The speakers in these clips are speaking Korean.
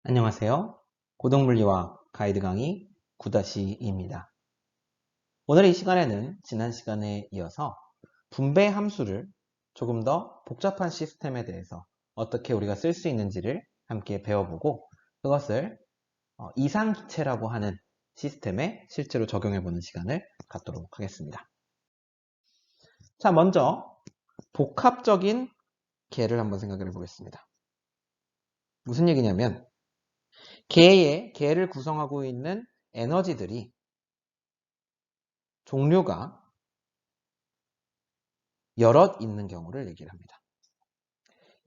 안녕하세요. 고등물리와 가이드 강의 9-2입니다. 오늘 이 시간에는 지난 시간에 이어서 분배 함수를 조금 더 복잡한 시스템에 대해서 어떻게 우리가 쓸 수 있는지를 함께 배워보고 그것을 이상기체라고 하는 시스템에 실제로 적용해보는 시간을 갖도록 하겠습니다. 자, 먼저 복합적인 개를 한번 생각해 보겠습니다. 무슨 얘기냐면 개를 구성하고 있는 에너지들이 종류가 여럿 있는 경우를 얘기를 합니다.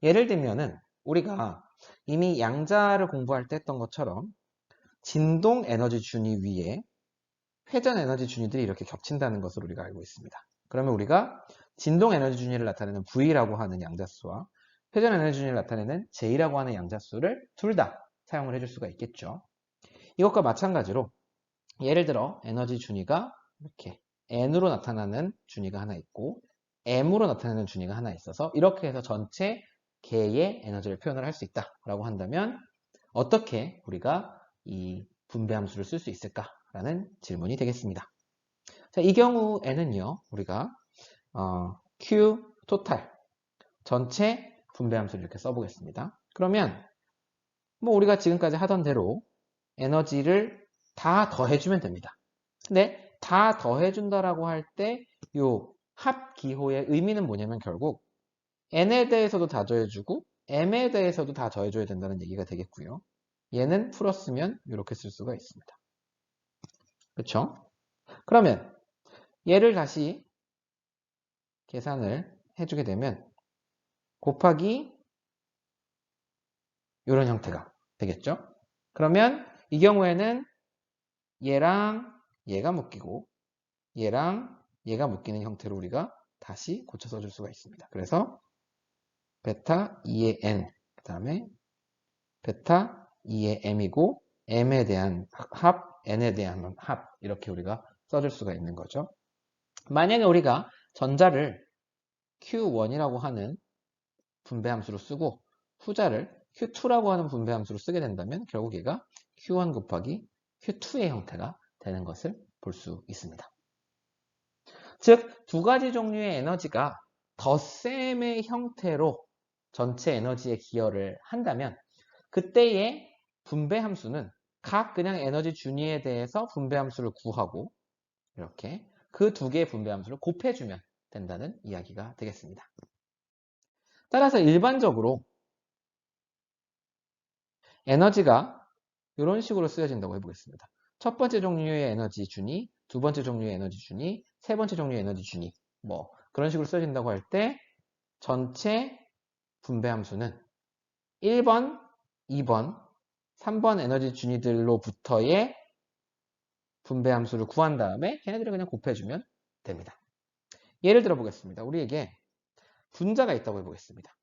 예를 들면은 우리가 이미 양자를 공부할 때 했던 것처럼 진동 에너지 준위 위에 회전 에너지 준위들이 이렇게 겹친다는 것을 우리가 알고 있습니다. 그러면 우리가 진동 에너지 준위를 나타내는 V라고 하는 양자수와 회전 에너지 준위를 나타내는 J라고 하는 양자수를 둘 다 사용을 해줄 수가 있겠죠. 이것과 마찬가지로 예를 들어 에너지 준위가 이렇게 N으로 나타나는 준위가 하나 있고 M으로 나타나는 준위가 하나 있어서 이렇게 해서 전체 개의 에너지를 표현을 할 수 있다라고 한다면 어떻게 우리가 이 분배함수를 쓸 수 있을까라는 질문이 되겠습니다. 자, 이 경우에는요, 우리가 Q 토탈 전체 분배함수를 이렇게 써보겠습니다. 그러면 뭐 우리가 지금까지 하던 대로 에너지를 다 더해주면 됩니다. 근데 다 더해준다라고 할 때 요 합기호의 의미는 뭐냐면 결국 n에 대해서도 다 더해주고 m에 대해서도 다 더해줘야 된다는 얘기가 되겠고요. 얘는 풀었으면 이렇게 쓸 수가 있습니다. 그렇죠? 그러면 얘를 다시 계산을 해주게 되면 곱하기 이런 형태가 되겠죠? 그러면 이 경우에는 얘랑 얘가 묶이고 얘랑 얘가 묶이는 형태로 우리가 다시 고쳐 써줄 수가 있습니다. 그래서 베타 2의 n 그 다음에 베타 2의 m이고 m에 대한 합, n에 대한 합 이렇게 우리가 써줄 수가 있는 거죠. 만약에 우리가 전자를 Q1이라고 하는 분배함수로 쓰고 후자를 Q2라고 하는 분배함수로 쓰게 된다면 결국 얘가 Q1 곱하기 Q2의 형태가 되는 것을 볼 수 있습니다. 즉, 두 가지 종류의 에너지가 덧셈의 형태로 전체 에너지에 기여를 한다면 그때의 분배함수는 각 그냥 에너지 준위에 대해서 분배함수를 구하고 이렇게 그 두 개의 분배함수를 곱해주면 된다는 이야기가 되겠습니다. 따라서 일반적으로 에너지가 이런 식으로 쓰여진다고 해보겠습니다. 첫 번째 종류의 에너지 준위, 두 번째 종류의 에너지 준위, 세 번째 종류의 에너지 준위 뭐 그런 식으로 쓰여진다고 할 때 전체 분배함수는 1번, 2번, 3번 에너지 준위들로부터의 분배함수를 구한 다음에 걔네들을 그냥 곱해주면 됩니다. 예를 들어 보겠습니다. 우리에게 분자가 있다고 해보겠습니다.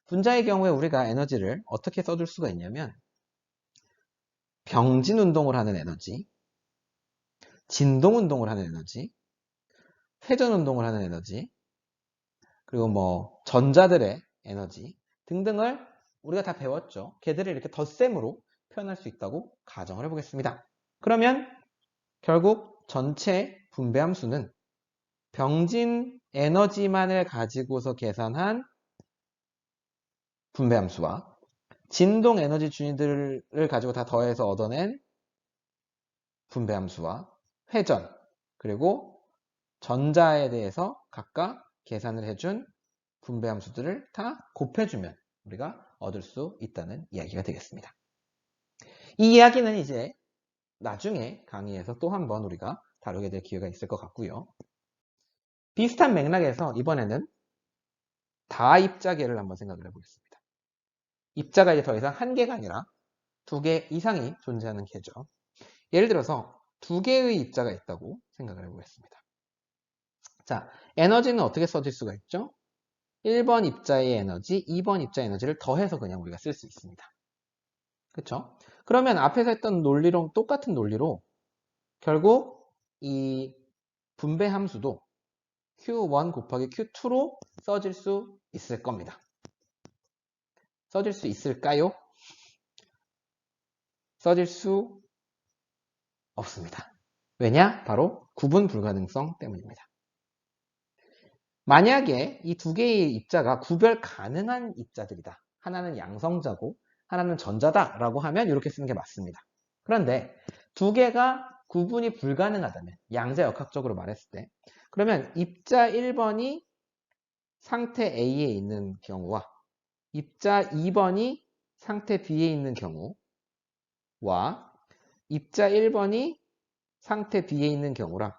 분자의 경우에 우리가 에너지를 어떻게 써줄 수가 있냐면 병진 운동을 하는 에너지, 진동 운동을 하는 에너지, 회전 운동을 하는 에너지, 그리고 뭐 전자들의 에너지 등등을 우리가 다 배웠죠. 걔들을 이렇게 덧셈으로 표현할 수 있다고 가정을 해보겠습니다. 그러면 결국 전체 분배함수는 병진 에너지만을 가지고서 계산한 분배함수와 진동 에너지 준위들을 가지고 다 더해서 얻어낸 분배함수와 회전 그리고 전자에 대해서 각각 계산을 해준 분배함수들을 다 곱해주면 우리가 얻을 수 있다는 이야기가 되겠습니다. 이 이야기는 이제 나중에 강의에서 또 한 번 우리가 다루게 될 기회가 있을 것 같고요. 비슷한 맥락에서 이번에는 다입자계를 한번 생각을 해보겠습니다. 입자가 이제 더 이상 한 개가 아니라 두 개 이상이 존재하는 개죠. 예를 들어서 두 개의 입자가 있다고 생각을 해보겠습니다. 자, 에너지는 어떻게 써질 수가 있죠? 1번 입자의 에너지, 2번 입자의 에너지를 더해서 그냥 우리가 쓸 수 있습니다. 그쵸? 그러면 앞에서 했던 논리랑 똑같은 논리로 결국 이 분배 함수도 Q1 곱하기 Q2로 써질 수 있을 겁니다. 써질 수 있을까요? 써질 수 없습니다. 왜냐? 바로 구분 불가능성 때문입니다. 만약에 이 두 개의 입자가 구별 가능한 입자들이다. 하나는 양성자고 하나는 전자다라고 하면 이렇게 쓰는 게 맞습니다. 그런데 두 개가 구분이 불가능하다면 양자 역학적으로 말했을 때 그러면 입자 1번이 상태 A에 있는 경우와 입자 2번이 상태 B에 있는 경우와 입자 1번이 상태 B에 있는 경우랑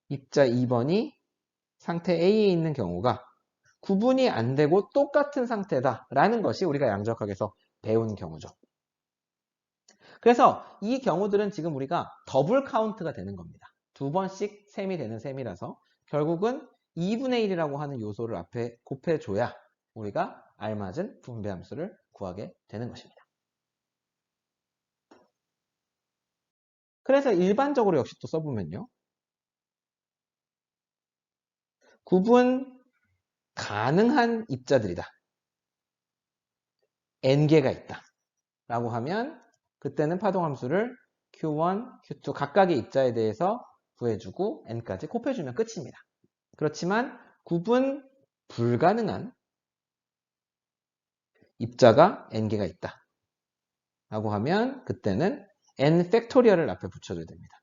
입자 2번이 상태 A에 있는 경우가 구분이 안 되고 똑같은 상태다라는 것이 우리가 양자역학에서 배운 경우죠. 그래서 이 경우들은 지금 우리가 더블 카운트가 되는 겁니다. 두 번씩 셈이 되는 셈이라서 결국은 2분의 1이라고 하는 요소를 앞에 곱해줘야 우리가 알맞은 분배함수를 구하게 되는 것입니다. 그래서 일반적으로 역시 또 써보면요. 구분 가능한 입자들이다. n개가 있다. 라고 하면 그때는 파동함수를 Q1, Q2 각각의 입자에 대해서 구해주고 n까지 곱해주면 끝입니다. 그렇지만 구분 불가능한 입자가 n개가 있다. 라고 하면 그때는 n 팩토리얼을 앞에 붙여줘야 됩니다.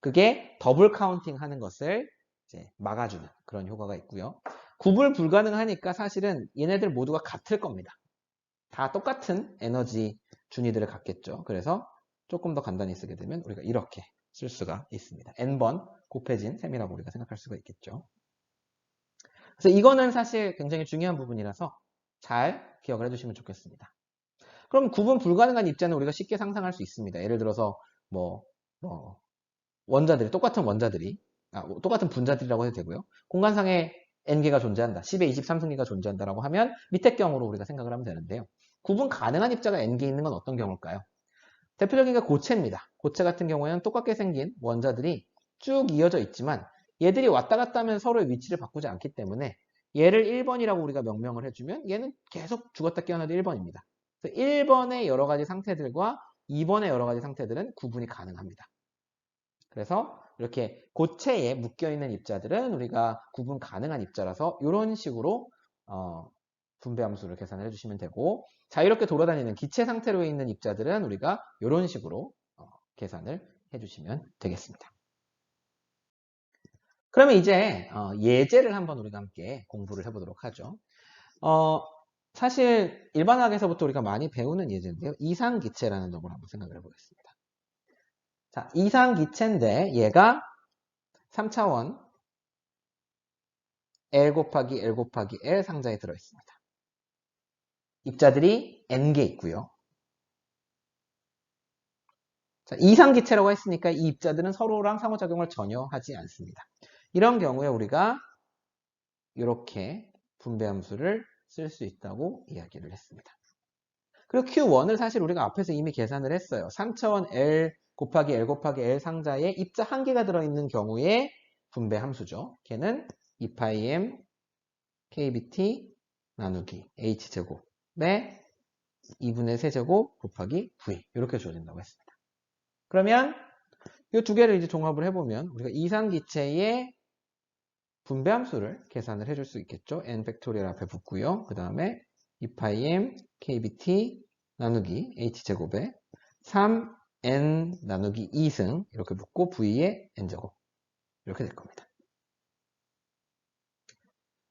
그게 더블 카운팅 하는 것을 이제 막아주는 그런 효과가 있고요. 구분 불가능하니까 사실은 얘네들 모두가 같을 겁니다. 다 똑같은 에너지 준위들을 갖겠죠. 그래서 조금 더 간단히 쓰게 되면 우리가 이렇게 쓸 수가 있습니다. n번 곱해진 셈이라고 우리가 생각할 수가 있겠죠. 그래서 이거는 사실 굉장히 중요한 부분이라서 잘 기억을 해주시면 좋겠습니다. 그럼 구분 불가능한 입자는 우리가 쉽게 상상할 수 있습니다. 예를 들어서 원자들이 똑같은 원자들이 똑같은 분자들이라고 해도 되고요. 공간상에 n개가 존재한다. 10의 23승리가 존재한다라고 하면 밑에 경우로 우리가 생각을 하면 되는데요. 구분 가능한 입자가 n개 있는 건 어떤 경우일까요? 대표적인 게 고체입니다. 고체 같은 경우에는 똑같게 생긴 원자들이 쭉 이어져 있지만 얘들이 왔다 갔다 하면 서로의 위치를 바꾸지 않기 때문에 얘를 1번이라고 우리가 명명을 해주면 얘는 계속 죽었다 깨어나도 1번입니다. 그래서 1번의 여러 가지 상태들과 2번의 여러 가지 상태들은 구분이 가능합니다. 그래서 이렇게 고체에 묶여있는 입자들은 우리가 구분 가능한 입자라서 이런 식으로 분배함수를 계산을 해주시면 되고 자유롭게 돌아다니는 기체 상태로 있는 입자들은 우리가 이런 식으로 계산을 해주시면 되겠습니다. 그러면 이제 예제를 한번 우리가 함께 공부를 해보도록 하죠. 사실 일반학에서부터 우리가 많이 배우는 예제인데요. 이상기체라는 놈을 한번 생각을 해보겠습니다. 자, 이상기체인데 얘가 3차원 L 곱하기 L 곱하기 L 상자에 들어있습니다. 입자들이 n개 있고요. 자, 이상기체라고 했으니까 이 입자들은 서로랑 상호작용을 전혀 하지 않습니다. 이런 경우에 우리가 이렇게 분배함수를 쓸 수 있다고 이야기를 했습니다. 그리고 Q1을 사실 우리가 앞에서 이미 계산을 했어요. 3차원 L 곱하기 L 곱하기 L 상자에 입자 한 개가 들어있는 경우에 분배함수죠. 걔는 2πm kbt 나누기 h제곱에 2분의 세제곱 곱하기 v 이렇게 주어진다고 했습니다. 그러면 이 두 개를 이제 종합을 해보면 우리가 이상기체의 분배함수를 계산을 해줄 수 있겠죠. n 팩토리얼 앞에 붙고요. 그 다음에 2πm kbt 나누기 h제곱에 3n 나누기 2승 이렇게 붙고 v에 n제곱 이렇게 될 겁니다.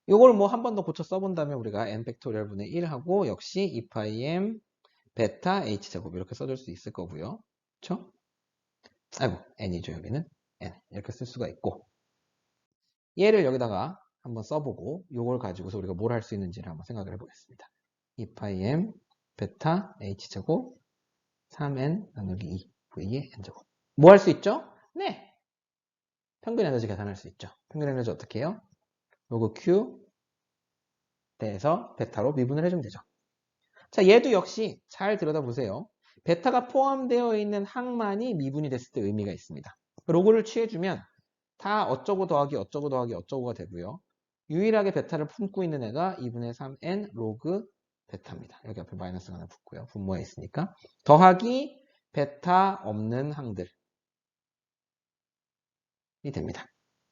이걸 뭐 한 번 더 고쳐 써본다면 우리가 n 팩토리얼 분의 1하고 역시 2πm 베타 h제곱 이렇게 써줄 수 있을 거고요. 그쵸? 아이고 n이죠. 여기는 n 이렇게 쓸 수가 있고 얘를 여기다가 한번 써보고 이걸 가지고서 우리가 뭘 할 수 있는지를 한번 생각을 해보겠습니다. 2πm 베타 h제곱 3n 나누기 2 v의 n제곱 뭐 할 수 있죠? 네! 평균 에너지 계산할 수 있죠. 평균 에너지 어떻게 해요? 로그 Q 대해서 베타로 미분을 해주면 되죠. 자, 얘도 역시 잘 들여다보세요. 베타가 포함되어 있는 항만이 미분이 됐을 때 의미가 있습니다. 로그를 취해주면 다 어쩌고 더하기 어쩌고 더하기 어쩌고가 되고요. 유일하게 베타를 품고 있는 애가 2분의 3n 로그 베타입니다. 여기 앞에 마이너스가 하나 붙고요. 분모에 있으니까. 더하기 베타 없는 항들이 됩니다.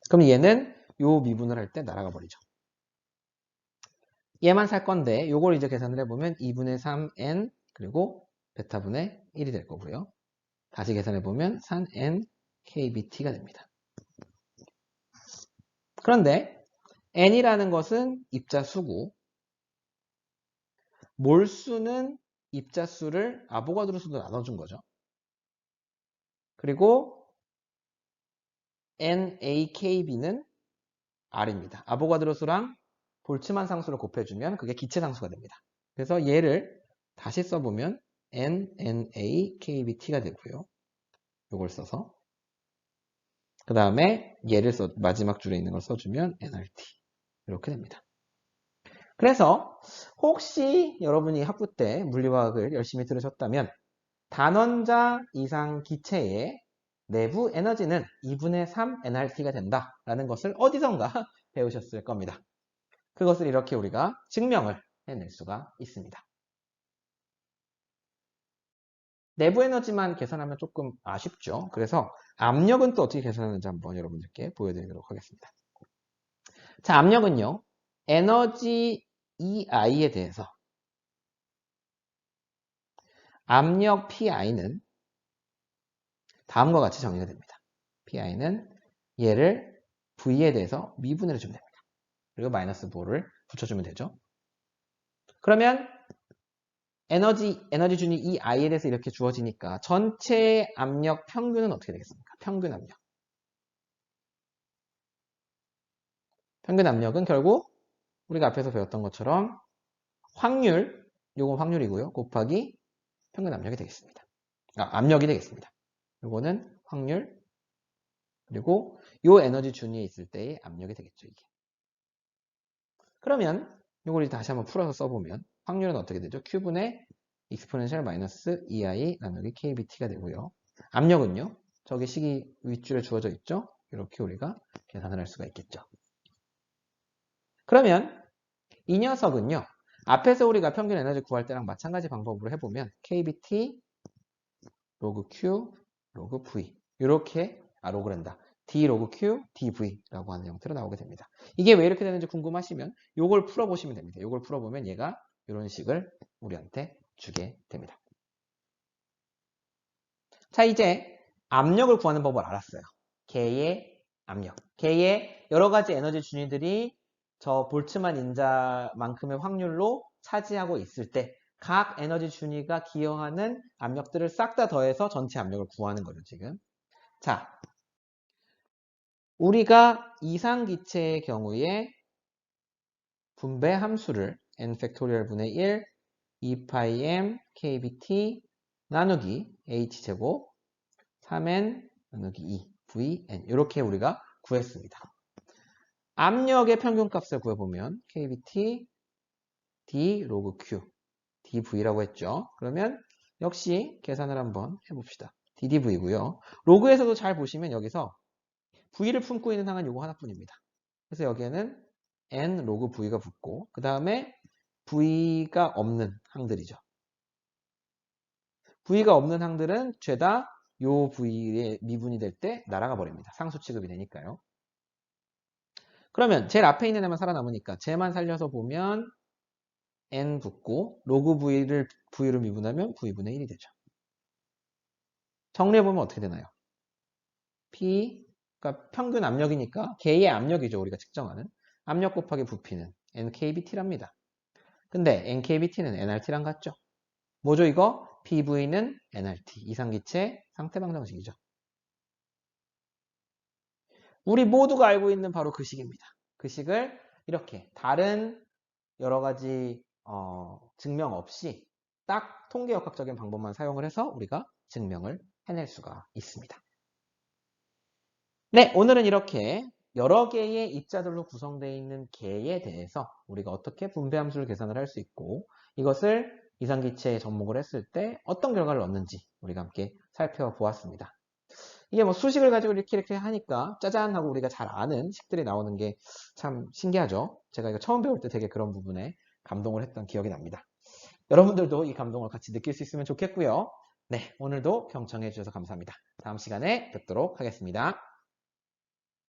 그럼 얘는 요 미분을 할 때 날아가 버리죠. 얘만 살 건데 요걸 이제 계산을 해보면 2분의 3n 그리고 베타분의 1이 될 거고요. 다시 계산해보면 3n kbt가 됩니다. 그런데 n이라는 것은 입자수고 몰수는 입자수를 아보가드로 수로 나눠준 거죠. 그리고 NaKB는 R입니다. 아보가드로 수랑 볼츠만 상수를 곱해주면 그게 기체 상수가 됩니다. 그래서 얘를 다시 써보면 NNAKBT가 되고요. 이걸 써서 그 다음에 얘를 마지막 줄에 있는 걸 써주면 NRT 이렇게 됩니다. 그래서 혹시 여러분이 학부 때 물리화학을 열심히 들으셨다면 단원자 이상 기체의 내부 에너지는 2분의 3 NRT가 된다라는 것을 어디선가 배우셨을 겁니다. 그것을 이렇게 우리가 증명을 해낼 수가 있습니다. 내부 에너지만 계산하면 조금 아쉽죠. 그래서 압력은 또 어떻게 계산하는지 한번 여러분들께 보여드리도록 하겠습니다. 자, 압력은요. 에너지 EI에 대해서 압력 PI는 다음과 같이 정의가 됩니다. PI는 얘를 V에 대해서 미분을 해주면 됩니다. 그리고 마이너스 모를 붙여주면 되죠. 그러면 에너지 준위 EI에 대해서 이렇게 주어지니까 전체 압력 평균은 어떻게 되겠습니까? 평균 압력. 평균 압력은 결국 우리가 앞에서 배웠던 것처럼 확률, 요건 확률이고요. 곱하기 평균 압력이 되겠습니다. 압력이 되겠습니다. 요거는 확률, 그리고 요 에너지 준위에 있을 때의 압력이 되겠죠, 이게. 그러면 요걸 다시 한번 풀어서 써보면 확률은 어떻게 되죠? Q분의 exponential 마이너스 EI 나누기 KBT가 되고요. 압력은요. 저기 식이 윗줄에 주어져 있죠? 이렇게 우리가 계산을 할 수가 있겠죠. 그러면 이 녀석은요. 앞에서 우리가 평균 에너지 구할 때랑 마찬가지 방법으로 해보면 KBT 로그 Q 로그 V 이렇게 로그랜다. D 로그 Q, dV라고 하는 형태로 나오게 됩니다. 이게 왜 이렇게 되는지 궁금하시면 이걸 풀어보시면 됩니다. 이걸 풀어보면 얘가 이런 식을 우리한테 주게 됩니다. 자, 이제 압력을 구하는 법을 알았어요. 개의 압력. 개의 여러 가지 에너지 준위들이 저 볼츠만 인자만큼의 확률로 차지하고 있을 때 각 에너지 준위가 기여하는 압력들을 싹 다 더해서 전체 압력을 구하는 거죠, 지금. 자, 우리가 이상기체의 경우에 분배 함수를 n 팩토리얼 분의 1, 2πm kbt 나누기 h제곱 3n 나누기 2 vn 이렇게 우리가 구했습니다. 압력의 평균값을 구해보면 kbt d 로그 q dv라고 했죠. 그러면 역시 계산을 한번 해봅시다. ddv고요. 로그에서도 잘 보시면 여기서 v를 품고 있는 항은 요거 하나뿐입니다. 그래서 여기에는 n 로그 v가 붙고 그 다음에 v가 없는 항들이죠. v가 없는 항들은 죄다 요 v의 미분이 될 때 날아가 버립니다. 상수 취급이 되니까요. 그러면 제일 앞에 있는 애만 살아남으니까 쟤만 살려서 보면 n 붙고 로그 v를 미분하면 v분의 1이 되죠. 정리해보면 어떻게 되나요? P, 그러니까 평균 압력이니까 개의 압력이죠. 우리가 측정하는. 압력 곱하기 부피는 NKBT랍니다. 근데 NKBT는 NRT랑 같죠? 뭐죠 이거? PV는 NRT. 이상기체 상태방정식이죠. 우리 모두가 알고 있는 바로 그 식입니다. 그 식을 이렇게 다른 여러 가지 증명 없이 딱 통계역학적인 방법만 사용을 해서 우리가 증명을 해낼 수가 있습니다. 네, 오늘은 이렇게 여러 개의 입자들로 구성되어 있는 개에 대해서 우리가 어떻게 분배함수를 계산을 할 수 있고 이것을 이상기체에 접목을 했을 때 어떤 결과를 얻는지 우리가 함께 살펴보았습니다. 이게 뭐 수식을 가지고 이렇게 하니까 짜잔 하고 우리가 잘 아는 식들이 나오는 게 참 신기하죠. 제가 이거 처음 배울 때 되게 그런 부분에 감동을 했던 기억이 납니다. 여러분들도 이 감동을 같이 느낄 수 있으면 좋겠고요. 네, 오늘도 경청해 주셔서 감사합니다. 다음 시간에 뵙도록 하겠습니다.